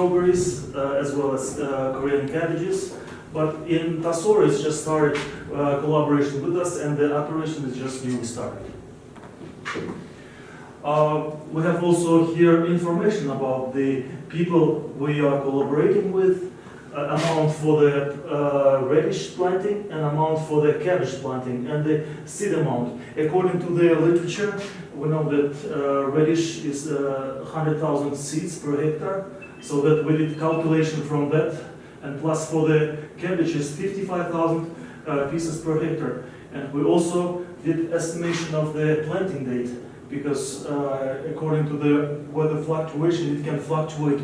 strawberries as well as Korean cabbages. But in Tasor, it's just started collaboration with us, and the operation is just newly started. We have also here information about the people we are collaborating with, amount for the radish planting and amount for the cabbage planting, and the seed amount. According to the literature, we know that radish is 100,000 seeds per hectare, so that we did calculation from that, and plus for the cabbage is 55,000 pieces per hectare. And we also did estimation of the planting date, because according to the weather fluctuation, it can fluctuate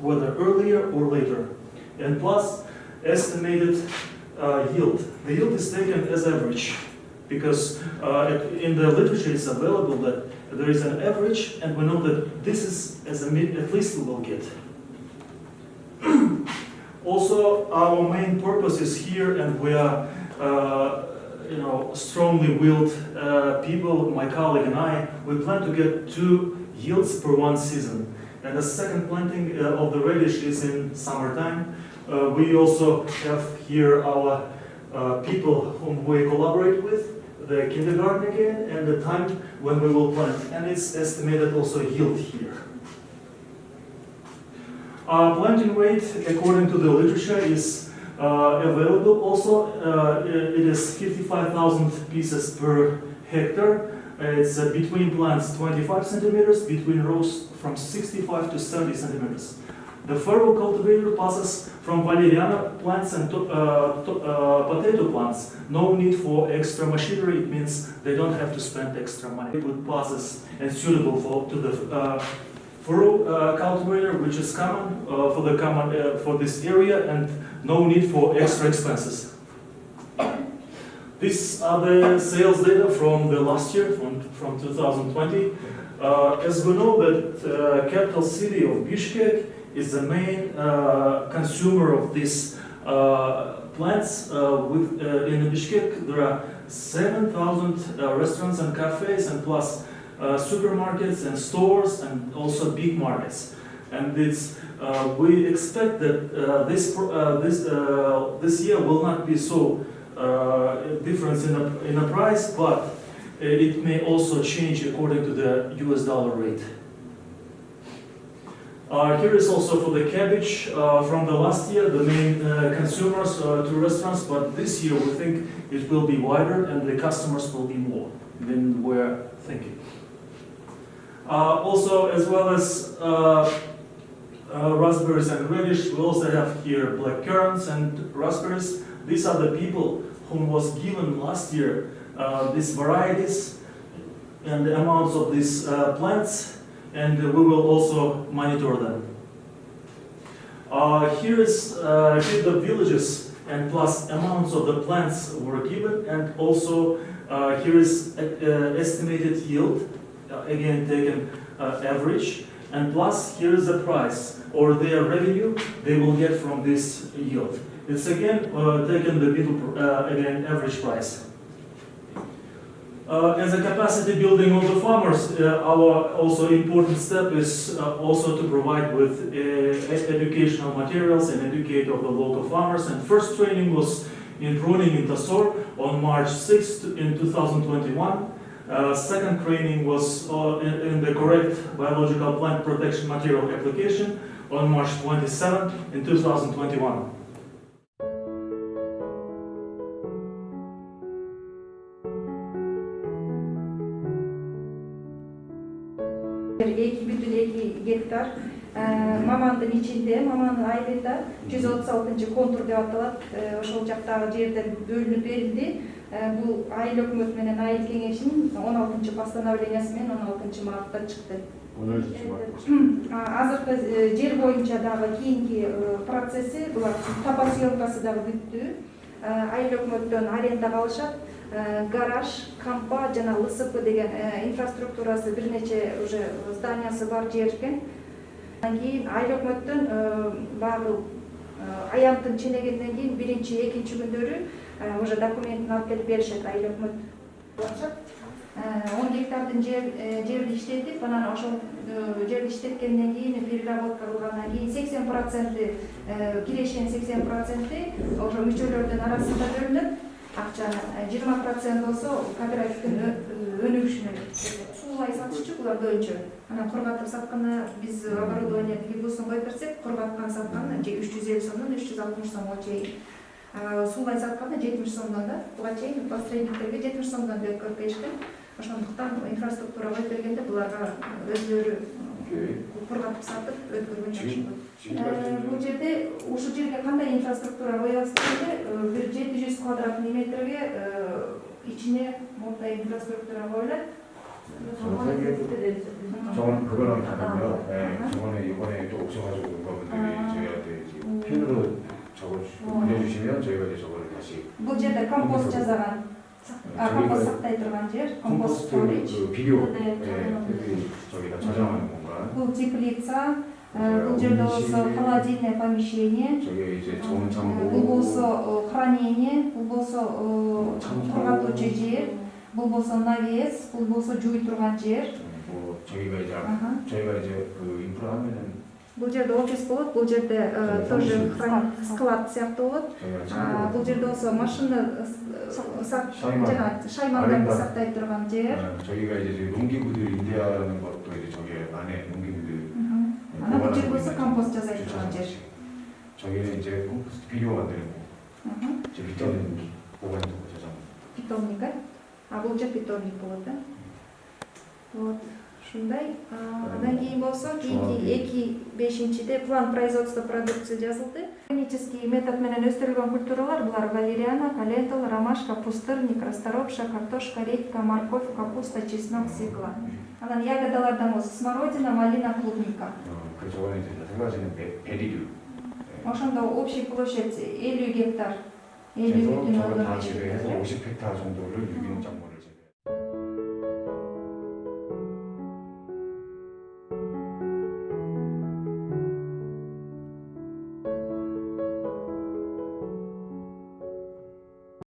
whether earlier or later. And plus estimated yield. The yield is taken as average, because in the literature it's available that there is an average, and we know that this is as a at least we will get. Also, our main purpose is here, and we are strongly willed people, my colleague and I, we plan to get 2 yields per 1 season. And the second planting of the radish is in summertime. We also have here our people whom we collaborate with, the kindergarten again, and the time when we will plant. And it's estimated also yield here. Planting rate, according to the literature, is available also. It is 55,000 pieces per hectare. It's between plants 25 centimeters, between rows from 65 to 70 centimeters. The furrow cultivator passes from valeriana plants and potato plants. No need for extra machinery. It means they don't have to spend extra money. Good passes and suitable to the furrow cultivator, which is common for this area, and no need for extra expenses. These are the sales data from the last year, from 2020. As we know that capital city of Bishkek is the main consumer of these plants. In Bishkek there are 7,000 restaurants and cafes, and plus supermarkets and stores, and also big markets. And we expect that this year will not be so difference in the price, but it may also change according to the US dollar rate. Here is also for the cabbage from the last year, the main consumers to restaurants, but this year we think it will be wider and the customers will be more than we're thinking. Also, as well as raspberries and radish, we also have here black currants and raspberries. These are the people whom was given last year these varieties and the amounts of these plants, and we will also monitor them. Here is the villages and plus amounts of the plants were given, and also here is estimated yield, again taken average, and plus here is the price or their revenue they will get from this yield. It's again taken the middle again average price. As a capacity building of the farmers, our also important step is also to provide with educational materials and educate of the local farmers. And first training was in pruning in Tasor on March 6th in 2021. Second training was in the correct biological plant protection material application on March 27th in 2021. Гектар мамандын ичинде, мамандын айылында 136 контур деп аталат. Ошол жактагы жердер бөлүнүп берилди. Бул айыл өкмөт менен айыл кеңешинин 16 постановлениясы менен 16 мартта чыкты. Азыркы жер боюнча дагы кийинки процесси булар таба съемкасы дагы бүттү. Айыл өкмөттөн арендага алышат. Гараж, кампа жана ЛСП деген инфраструктурасы бир нече уже зданиясы бар жер экен. Андан кийин айыл өкмөттөн багы аянттын ченегенден кийин биринчи, экинчи күндөрү уже документин алып келип беришет айыл өкмөт. 10 гектардын жерди иштетип, анан ошол жерди иштеткенден кийин переработка кылгандан кийин 80% кирешенин 80% ошо мүчөлөрдүн арасында бөлүнөт. Акчаны 20% болсо кооперативдин өнүгүшүнө суулай сатчу булар көбүнчө. Анан кургатып сатканда биз оборудование гибусын коюп берсек, кургаткан сатканда 350 сомдон 360 сомго чейин. Суулай сатканда 70 сомдон да, буга чейин посредниктерге 70 сомдон деп көрүп беришкен. Ошондуктан инфраструктура коюп бергенде буларга өзүлөрү кургатып сатып өткөргөн жакшы болот. Бул жерде ушул жерге кандай инфраструктура коебуз дегенде, бир 700 квадратный метрге ичине мондай инфраструктура коюлат. 저건 그거랑 다르고요. 네, 저번에 이번에 또 오셔가지고 농가분들이 저희한테 지금 펜으로 그려주시면 저희가 이제 저거를 다시 Бул жерде компост жасаган, компост сактай турган жер, компост storage. 그 비료 저기다 저장하는 공간. Бул теплица, бул жерде болсо холодильное помещение, 저기 이제 저온 창고. бул болсо хранение, бул болсо кургатуучу жер, бул болсо навес, бул болсо жууй турган жер. 뭐 저희가 이제 저희가 이제 그 인프라 하면은 Бул жерде офис болот, бул жерде тоже склад сыяктуу болот. Бул жерде болсо машина шаймандарды сактай турган жер. 저희가 이제 농기구들 임대하는 것도 이제 저기 안에 농기구들. Анан бул жерде болсо компост жасай турган жер. 저기는 이제 컴포스트 비료 만드는 거. 이제 비타민 보관하는 거 저장. Питомник, бул жер питомник болот, да? Вот. Ушундай. Андан кийин болсо, кийинки 2-5-де план производства продукции жазылды. Органический метод менен өстүрүлгөн культуралар булар валериана, календула, ромашка, пустырник, расторопша, картошка, редька, морковь, капуста, чеснок, свекла. Анан ягодалардан болсо смородина, малина, клубника. 그 저번에 이제 세 가지는 베리류. Ошондо общий площадь 50 гектар. 50 그래서 бүтүн 저걸 다 ондон 5 지배해서 гектар. 50헥타르 정도를 유기농 작물